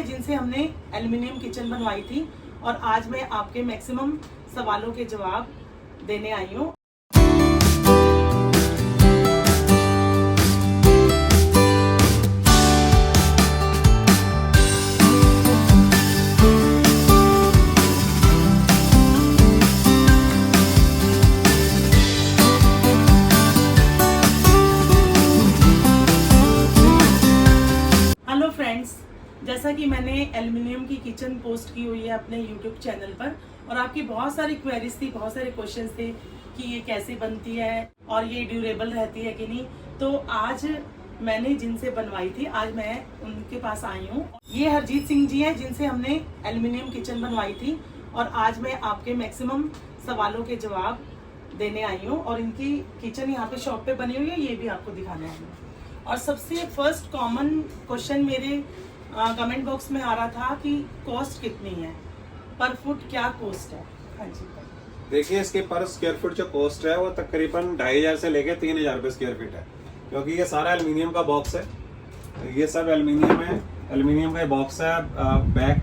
हैं जिनसे हमने एल्युमिनियम किचन बनवाई थी और आज मैं आपके मैक्सिमम सवालों के जवाब देने आई हूँ। हेलो फ्रेंड्स, जैसा कि मैंने एल्युमिनियम की किचन पोस्ट की हुई है अपने यूट्यूब चैनल पर और आपकी बहुत सारी क्वेरीज थी, बहुत सारे क्वेश्चंस थे कि ये कैसे बनती है और ये ड्यूरेबल रहती है कि नहीं। तो आज मैंने जिनसे बनवाई थी, आज मैं उनके पास आई हूँ। ये हरजीत सिंह जी हैं जिनसे हमने एल्युमिनियम किचन बनवाई थी और आज मैं आपके मैक्सिमम सवालों के जवाब देने आई हूँ। और इनकी किचन यहाँ पे शॉप पे बनी हुई है, ये भी आपको दिखाने आई हूँ। और सबसे फर्स्ट कॉमन क्वेश्चन मेरे कमेंट बॉक्स में आ रहा था कि कॉस्ट कितनी है, पर फुट क्या कॉस्ट है। हाँ जी, देखिए इसके पर स्क्वायर फुट जो कॉस्ट है वो तकरीबन 2500 से लेके 3000 रुपये स्क्वायर फीट है, क्योंकि ये सारा एल्युमिनियम का बॉक्स है। ये सब एल्युमिनियम है, एल्युमिनियम का बॉक्स है। बैक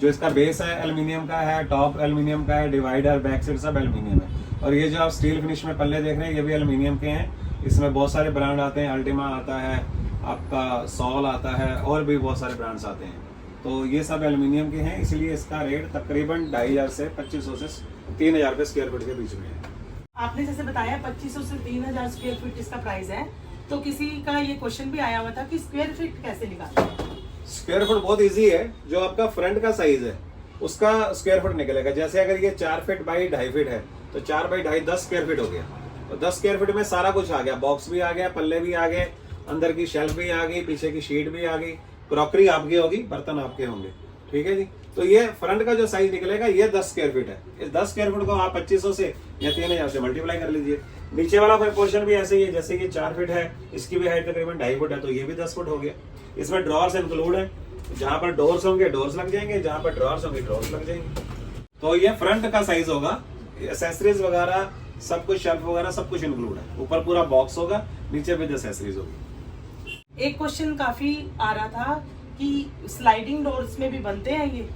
जो इसका बेस है एल्युमिनियम का है, टॉप एल्युमिनियम का है, डिवाइडर बैक साइड सब एल्युमिनियम है। और ये जो आप स्टील फिनिश में पल्ले देख रहे हैं ये भी एल्युमिनियम के हैं। इसमें बहुत सारे ब्रांड आते हैं, अल्टीमा आता है, आपका सॉल आता है और भी बहुत सारे ब्रांड्स आते हैं। तो ये सब एल्युमिनियम के हैं, इसलिए इसका रेट तकरीबन 2500 से 2500 से 3000 रुपये स्क्वायर फीट के बीच में है। आपने जैसे बताया 2500 से 3000 स्क्वायर फीट इसका प्राइस है, तो किसी का ये क्वेश्चन भी आया हुआ था कि स्क्वायर फीट कैसे निकालते हैं। स्क्वायर फुट बहुत इजी है, जो आपका फ्रंट का साइज है उसका स्क्वायर फुट निकलेगा। जैसे अगर ये 4 फीट बाई 2.5 फीट है तो 4 बाई 2.5 10 स्क्वायर फीट हो गया। तो 10 स्क्वायर फीट में सारा कुछ आ गया, बॉक्स भी आ गया, पल्ले भी आ गए, अंदर की शेल्फ भी आ गई, पीछे की शीट भी आ गई, क्रॉकरी आपकी होगी, बर्तन आपके होंगे। ठीक है जी। तो ये फ्रंट का जो साइज निकलेगा ये 10 स्क्वायर फीट है। इस 10 स्क्वायर फीट को आप 2500 से या 3000 से मल्टीप्लाई कर लीजिए। नीचे वाला पोर्शन भी ऐसे ही है, जैसे कि 4 फीट है, इसकी भी हाइट तकरीबन 2.5 फुट है, तो ये भी 10 फुट हो गया। इसमें ड्रॉर्स इंक्लूड है, जहां पर डोर्स होंगे डोर्स लग जाएंगे, जहां पर ड्रॉर्स होंगे ड्रॉर्स लग जाएंगे। तो ये फ्रंट का साइज होगा। एसेसरीज वगैरह सब कुछ, शेल्फ वगैरह सब कुछ इंक्लूड है। ऊपर पूरा बॉक्स होगा, नीचे विद एसेसरीज होगी। एक क्वेश्चन काफी आ रहा था कि स्लाइडिंग डोर्स में भी बनते हैं ये।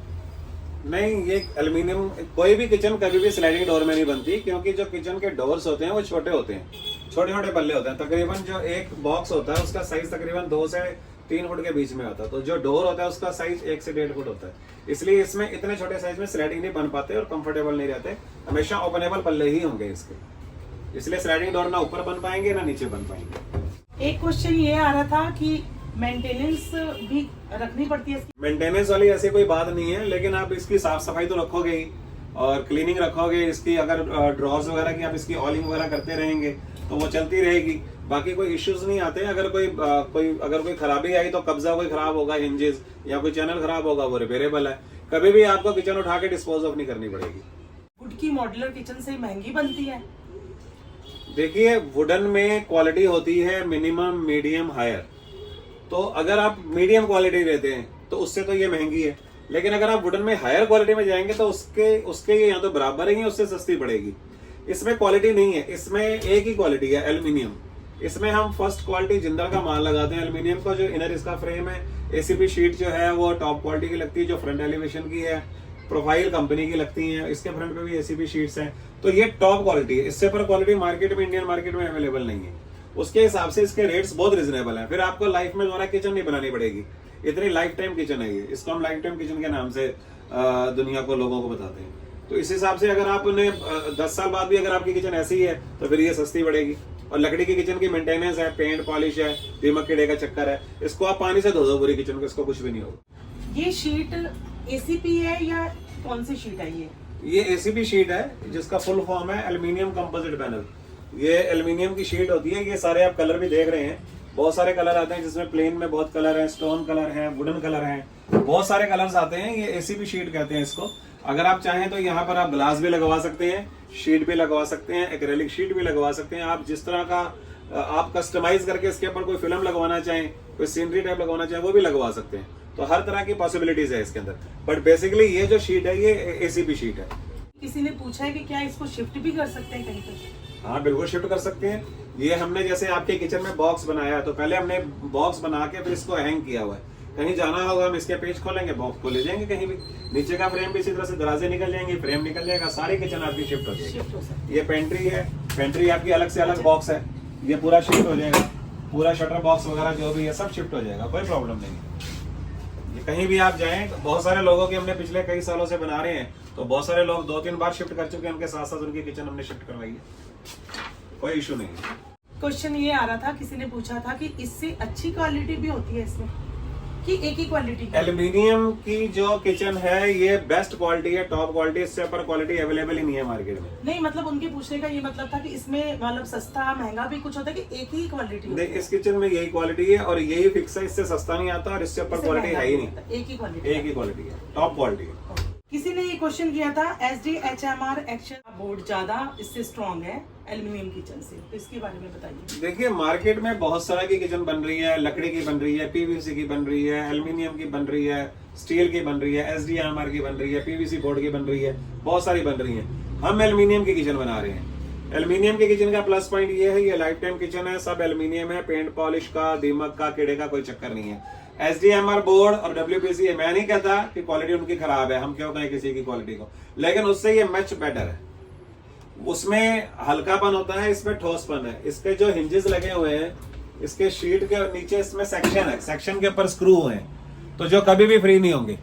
नहीं, ये एल्युमिनियम कोई भी किचन कभी भी स्लाइडिंग डोर में नहीं बनती, क्योंकि जो किचन के डोर्स होते हैं वो छोटे होते हैं, छोटे छोटे पल्ले होते हैं। तकरीबन जो एक बॉक्स होता है उसका साइज तकरीबन 2 से 3 फुट के बीच में होता है। तो जो डोर होता है उसका साइज 1 से 1.5 फुट होता है। इसलिए इसमें इतने छोटे साइज में स्लाइडिंग नहीं बन पाते और कंफर्टेबल नहीं रहते। हमेशा ओपनेबल पल्ले ही होंगे इसके, इसलिए स्लाइडिंग डोर ना ऊपर बन पाएंगे ना नीचे बन पाएंगे। एक क्वेश्चन ये आ रहा था कि मेंटेनेंस भी रखनी पड़ती है। मेंटेनेंस वाली ऐसी कोई बात नहीं है, लेकिन आप इसकी साफ सफाई तो रखोगे ही और क्लीनिंग रखोगे। इसकी अगर ड्रॉर्स वगैरह की आप इसकी ऑयलिंग वगैरह करते रहेंगे तो वो चलती रहेगी। बाकी कोई इश्यूज नहीं आते। अगर कोई खराबी आई तो कब्जा कोई खराब होगा, हिंजेस या कोई चैनल खराब होगा, वो रिपेयरेबल है। कभी भी आपको किचन उठा के डिस्पोज ऑफ नहीं करनी पड़ेगी। वुड की मॉड्यूलर किचन से महंगी बनती है। देखिए, वुडन में क्वालिटी होती है मिनिमम, मीडियम, हायर। तो अगर आप मीडियम क्वालिटी लेते हैं तो उससे तो ये महंगी है, लेकिन अगर आप वुडन में हायर क्वालिटी में जाएंगे तो उसके ये या तो बराबर ही है, उससे सस्ती पड़ेगी। इसमें क्वालिटी नहीं है, इसमें एक ही क्वालिटी है, एल्युमिनियम। इसमें हम फर्स्ट क्वालिटी जिंदल का माल लगाते हैं। एल्युमिनियम का जो इनर इसका फ्रेम है, एसीपी शीट जो है वो टॉप क्वालिटी की लगती है, जो फ्रंट एलिवेशन की है प्रोफाइल कंपनी की लगती है। इसके फ्रंट पे भी एसीपी शीट्स हैं, तो ये टॉप क्वालिटी है। इससे पर क्वालिटी मार्केट में, इंडियन मार्केट में अवेलेबल नहीं है। उसके हिसाब से इसके रेट्स बहुत रिजनेबल है। फिर आपको लाइफ में दोबारा किचन नहीं बनानी पड़ेगी। इतनी लाइफ टाइम किचन है ये, इसको हम लाइफ टाइम किचन के नाम से दुनिया को, लोगों को बताते हैं। तो इस हिसाब से अगर आपने 10 साल बाद भी अगर आपकी किचन ऐसी ही है तो फिर ये सस्ती पड़ेगी। और लकड़ी की किचन की मेंटेनेंस है, पेंट पॉलिश है, दीमक कीड़े का चक्कर है, इसको आप पानी से धो दो पूरी किचन को, इसको कुछ भी नहीं होगा। ये शीट एसीपी है या कौन सी शीट है ये एसीपी शीट है, जिसका फुल फॉर्म है एल्युमिनियम कंपोजिट पैनल। ये एल्युमिनियम की शीट होती है। ये सारे आप कलर भी देख रहे हैं, बहुत सारे कलर आते हैं, जिसमें प्लेन में बहुत कलर है, स्टोन कलर है, वुडन कलर है, बहुत सारे कलर्स आते हैं। ये एसीपी शीट कहते हैं इसको। अगर आप चाहें तो यहाँ पर आप ग्लास भी लगवा सकते हैं, शीट भी लगवा सकते हैं, एक्रेलिक शीट भी लगवा सकते हैं। आप जिस तरह का आप कस्टमाइज करके इसके ऊपर कोई फिल्म लगवाना चाहें, कोई सीनरी टाइप लगवाना चाहें, वो भी लगवा सकते हैं। तो हर तरह की पॉसिबिलिटीज है इसके अंदर। बट बेसिकली ये जो शीट है ये एसीपी शीट है। किसी ने पूछा है कि क्या इसको शिफ्ट भी कर सकते हैं कहीं पर? हाँ, बिल्कुल शिफ्ट कर सकते हैं। ये हमने जैसे आपके किचन में बॉक्स बनाया है, तो पहले हमने बॉक्स बना के फिर इसको हैंग किया हुआ है। कहीं जाना होगा हम इसके पेज खोलेंगे, बॉक्स को ले जाएंगे कहीं भी। नीचे का फ्रेम भी इसी तरह से दराजे निकल जाएंगे, फ्रेम निकल जाएगा, सारी किचन आपकी शिफ्ट हो जाएगी। शिफ्ट हो सकती है। ये पेंट्री है, पेंट्री आपकी अलग से अलग बॉक्स है, ये पूरा शिफ्ट हो जाएगा, पूरा शटर बॉक्स वगैरह जो भी है सब शिफ्ट हो जाएगा, कोई प्रॉब्लम नहीं है। ये कहीं भी आप जाएं, तो बहुत सारे लोगों की हमने पिछले कई सालों से बना रहे हैं, तो बहुत सारे लोग 2-3 बार शिफ्ट कर चुके हैं, उनके साथ साथ उनकी किचन हमने शिफ्ट करवाई है, कोई इशू नहीं है। क्वेश्चन ये आ रहा था, किसी ने पूछा था कि इससे अच्छी क्वालिटी भी होती है इसमें कि एक ही क्वालिटी की? एल्यूमिनियम की जो किचन है ये बेस्ट क्वालिटी है, टॉप क्वालिटी, इससे ऊपर क्वालिटी अवेलेबल ही नहीं है मार्केट में। नहीं मतलब उनके पूछने का ये मतलब था कि इसमें मतलब सस्ता महंगा भी कुछ होता है कि एक ही क्वालिटी? देख, इस किचन में यही क्वालिटी है और यही फिक्स है, इससे सस्ता नहीं आता और इससे ऊपर क्वालिटी है ही नहीं, एक ही क्वालिटी, एक ही क्वालिटी है, टॉप क्वालिटी है। किसी ने ये क्वेश्चन किया था, SDHMR एक्शन बोर्ड ज्यादा इससे स्ट्रॉन्ग है एल्यूमिनियम किचन से, तो इसके बारे में बताइए। देखिए मार्केट में बहुत सारा की किचन बन रही है, लकड़ी की बन रही है, PVC की बन रही है, एल्यूमिनियम की बन रही है, स्टील की बन रही है, SDHMR की बन रही है, PVC बोर्ड की बन रही है, बहुत सारी बन रही है। हम एल्यूमिनियम की किचन बना रहे हैं। एल्यूमिनियम की किचन का प्लस पॉइंट ये है, ये लाइफ टाइम किचन है, सब एल्यूमिनियम है, पेंट पॉलिश का, दीमक का, कीड़े का कोई चक्कर नहीं है। SDHMR बोर्ड और WPC, मैं नहीं कहता कि क्वालिटी उनकी खराब है, हम क्यों कहें किसी की क्वालिटी को, लेकिन उससे ये मच बेटर है। उसमें हल्कापन होता है, इसमें ठोसपन है। इसके जो हिंजेस लगे हुए हैं, इसके शीट के नीचे इसमें सेक्शन है, सेक्शन के ऊपर स्क्रू हैं, तो जो कभी भी फ्री नहीं होंगे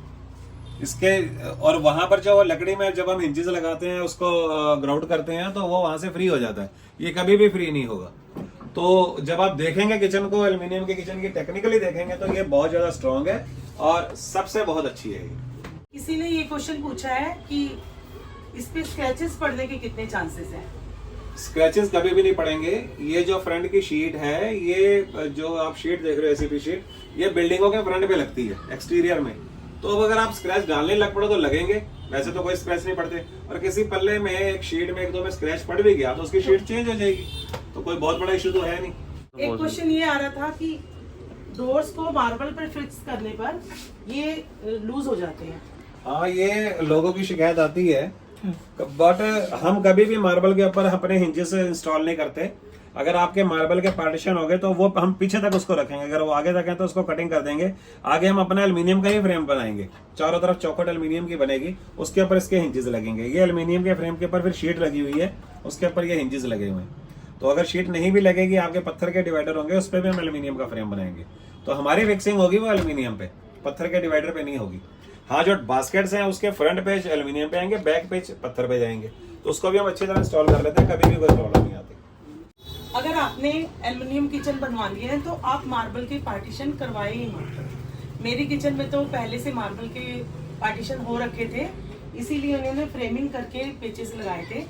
इसके। और वहां पर जो लकड़ी में जब हम हिंजेस लगाते हैं, उसको ग्राउंड करते हैं, तो वो वहां से फ्री हो जाता है, ये कभी भी फ्री नहीं होगा। तो जब आप देखेंगे किचन को, एल्यूमिनियम की किचन की टेक्निकली देखेंगे, तो ये बहुत ज्यादा स्ट्रॉन्ग है और सबसे बहुत अच्छी है। किसी ने ये क्वेश्चन पूछा है कि इस पे स्क्रैचेस पड़ने के कितने चांसेस हैं? स्क्रैचेस कभी भी नहीं पड़ेंगे। ये जो फ्रंट की शीट है, ये जो आप शीट देख रहे हो SCP शीट, ये बिल्डिंगों के फ्रंट पे लगती है एक्सटीरियर में, तो अब अगर आप स्क्रैच डालने लग पड़ो तो लगेंगे, वैसे तो कोई स्क्रैच नहीं पड़ते। और किसी पल्ले में, एक शीट में 1-2 में स्क्रैच पड़ भी गया तो उसकी शीट चेंज हो जाएगी, तो कोई बहुत बड़ा इशू तो है नहीं। एक क्वेश्चन ये आ रहा था कि डोर्स को मार्बल पर फिक्स करने पर ये लूज हो जाते हैं। हाँ, ये लोगों की शिकायत आती है, बट हम कभी भी मार्बल के ऊपर अपने हिंजेस इंस्टॉल नहीं करते। अगर आपके मार्बल के पार्टीशन हो गए तो वो हम पीछे तक उसको रखेंगे, अगर वो आगे तक है तो उसको कटिंग कर देंगे। आगे हम अपना एल्यूमिनियम का ही फ्रेम बनाएंगे, चारों तरफ चौखट एल्यूमिनियम की बनेगी, उसके ऊपर इसके हिंजेस लगेंगे। ये एल्यूमिनियम के फ्रेम के ऊपर फिर शीट लगी हुई है, उसके ऊपर ये हिंजेस लगे हुए हैं। तो अगर शीट नहीं भी लगेगी, आपके पत्थर के डिवाइडर होंगे, उस पर भी हम एल्यूमिनियम का फ्रेम बनाएंगे। तो हमारी फिक्सिंग होगी वो एल्यूमिनियम पे, पत्थर के डिवाइडर पे नहीं होगी। हाँ, जो बास्केट्स हैं उसके फ्रंट पेज एल्यूमिनियम पे आएंगे, बैक पेज पत्थर पे जाएंगे, तो उसको भी हम अच्छी तरह इंस्टॉल कर लेते हैं, कभी भी कोई प्रॉब्लम नहीं आती। अगर आपने एल्युमिनियम किचन बनवा लिया है तो आप मार्बल के पार्टीशन करवाए ही मत। मेरी किचन में तो पहले से मार्बल के पार्टीशन हो रखे थे, इसीलिए उन्होंने फ्रेमिंग करके पेचेस लगाए थे,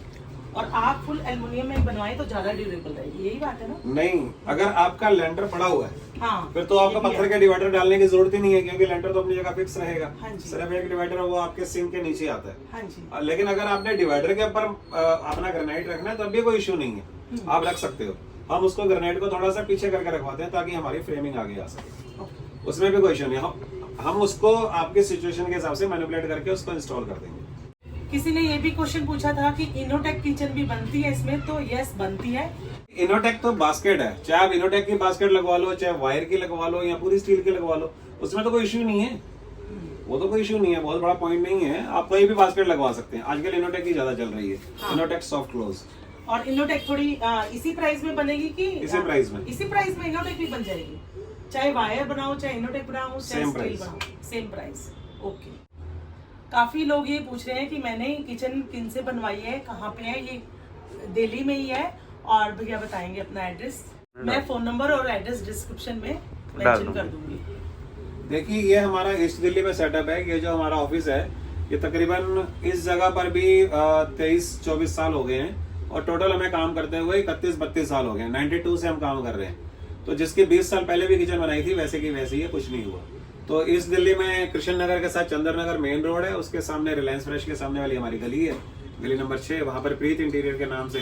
और आप फुल एल्युमिनियम में बनवाए तो ज्यादा ड्यूरेबल रहेगी, यही बात है ना? नहीं, अगर आपका लेंटर पड़ा हुआ है, हाँ, फिर तो आपको पत्थर के डिवाइडर डालने की जरूरत ही नहीं है, क्योंकि लेंटर तो अपनी जगह फिक्स रहेगा। हाँ जी। सिर्फ एक डिवाइडर वो आपके सिंक के नीचे आता है। हाँ जी। लेकिन अगर आपने डिवाइडर के ऊपर अपना ग्रेनाइट रखना है तब भी कोई इशू नहीं है, आप रख सकते हो। हम उसको ग्रेनाइट को थोड़ा सा पीछे करके रखवाते हैं ताकि हमारी फ्रेमिंग आगे आ सके, उसमें भी कोई इशू नहीं। हम उसको आपके सिचुएशन के हिसाब से मैनिपुलेट करके उसको इंस्टॉल कर देंगे। किसी ने ये भी क्वेश्चन पूछा था कि इनोटेक किचन भी बनती है इसमें, तो यस बनती है। इनोटेक तो बास्केट है, चाहे आप इनोटेक की बास्केट लगवा लो, चाहे वायर की लगवा लो, या पूरी स्टील की लगवा लो, उसमें तो कोई इश्यू नहीं है, वो तो कोई इशू नहीं है, बहुत बड़ा पॉइंट नहीं है। आप कोई भी बास्केट लगवा सकते हैं, आजकल इनोटेक की ज्यादा चल रही है। हाँ। Innotech soft close. और इनोटेक थोड़ी इसी प्राइस में बनेगी कि इसी प्राइस में? इसी प्राइस में इनोटेक भी बन जाएगी, चाहे वायर बनाओ, चाहे इनोटेक बनाओ, चाहे Same स्टील price। बनाओ, सेम प्राइस। ओके। काफी लोग ये पूछ रहे हैं कि मैंने किचन किन से बनवाई है, कहाँ पे है, ये दिल्ली में ही है, और भैया बताएंगे अपना एड्रेस। मैं फोन नंबर और एड्रेस डिस्क्रिप्शन में मेंशन कर दूंगी। देखिए, ये हमारा ईस्ट दिल्ली में सेटअप है। ये जो हमारा ऑफिस है, ये तकरीबन इस जगह पर भी 23-24 साल हो गए हैं, और टोटल हमें काम करते हुए 31-32 साल हो गए। 92 से हम काम कर रहे हैं। तो जिसकी 20 साल पहले भी किचन बनाई थी, वैसे की वैसे ही है, कुछ नहीं हुआ। तो इस दिल्ली में कृष्ण नगर के साथ चंदर नगर मेन रोड है, उसके सामने रिलायंस फ्रेश के सामने वाली हमारी गली है, गली नंबर 6। वहाँ पर प्रीत इंटीरियर के नाम से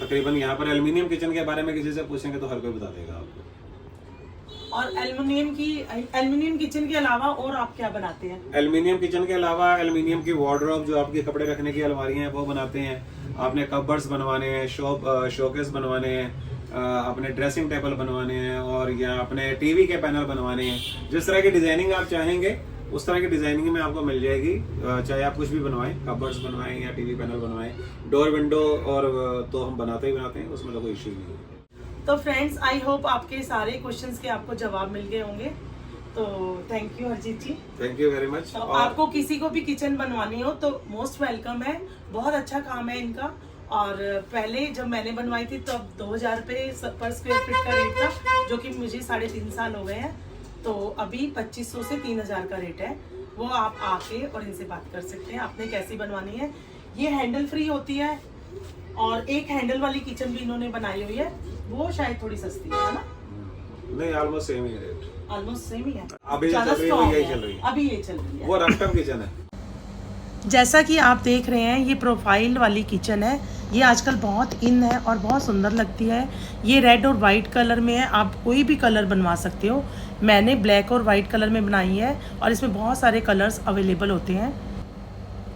तकरीबन यहाँ पर एल्यूमिनियम किचन के बारे में किसी से पूछेंगे तो हर कोई बता देगा आपको। और एल्युमिनियम किचन के अलावा और आप क्या बनाते हैं? एल्यूमिनियम किचन के अलावा एल्यूमिनियम की वार्डरोब, जो आपके कपड़े रखने की अलमारियां हैं, वो बनाते हैं। आपने कपबोर्ड्स बनवाने हैं, शोकेस बनवाने हैं, अपने ड्रेसिंग टेबल बनवाने हैं और या अपने टीवी के पैनल बनवाने हैं, जिस तरह की डिजाइनिंग आप चाहेंगे उस तरह की डिजाइनिंग में आपको मिल जाएगी। चाहे आप कुछ भी बनवाएं, कबर्ड्स बनवाएं या टीवी पैनल बनवाएं, डोर विंडो और तो हम बनाते हैं, उसमें तो कोई इश्यू नहीं है। तो फ्रेंड्स, आई होप आपके सारे क्वेश्चंस के आपको जवाब मिल गए होंगे। तो thank you Harjeet ji, thank you very much. तो आपको किसी को भी किचन बनवानी हो तो मोस्ट वेलकम है, बहुत अच्छा काम है इनका। और पहले जब मैंने बनवाई थी तो अब 2000 रुपये पर स्क्वायर फीट का रेट था, जो कि मुझे 3.5 साल हो गए हैं। तो अभी 2500 से 3000 का रेट है, वो आप आके और इनसे बात कर सकते हैं आपने कैसी बनवानी है। ये हैंडल फ्री होती है और एक हैंडल वाली किचन भी इन्होंने बनाई हुई है, वो शायद थोड़ी सस्ती है ना? नहीं, ऑलमोस्ट सेम ही है रेट, ऑलमोस्ट सेम ही है। अभी ज़्यादा चल रही strong है, यही है। चल रही है। अभी ये चल रही है। वो रफ्टम किचन है। जैसा कि आप देख रहे हैं, ये प्रोफाइल वाली किचन है, ये आजकल बहुत इन है और बहुत सुंदर लगती है। ये रेड और वाइट कलर में है, आप कोई भी कलर बनवा सकते हो। मैंने ब्लैक और वाइट कलर में बनाई है और इसमें बहुत सारे कलर्स अवेलेबल होते हैं।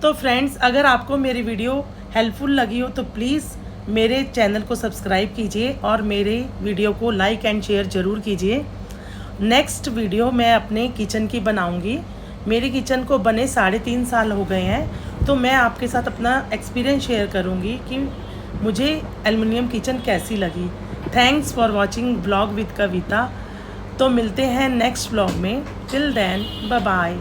तो फ्रेंड्स, अगर आपको मेरी वीडियो हेल्पफुल लगी हो तो प्लीज़ मेरे चैनल को सब्सक्राइब कीजिए और मेरे वीडियो को लाइक एंड शेयर ज़रूर कीजिए। नेक्स्ट वीडियो मैं अपने किचन की बनाऊंगी। मेरी किचन को बने 3.5 साल हो गए हैं, तो मैं आपके साथ अपना एक्सपीरियंस शेयर करूंगी कि मुझे एल्युमिनियम किचन कैसी लगी। Thanks for watching blog with Kavita. तो मिलते हैं नेक्स्ट ब्लॉग में। Till then, bye bye.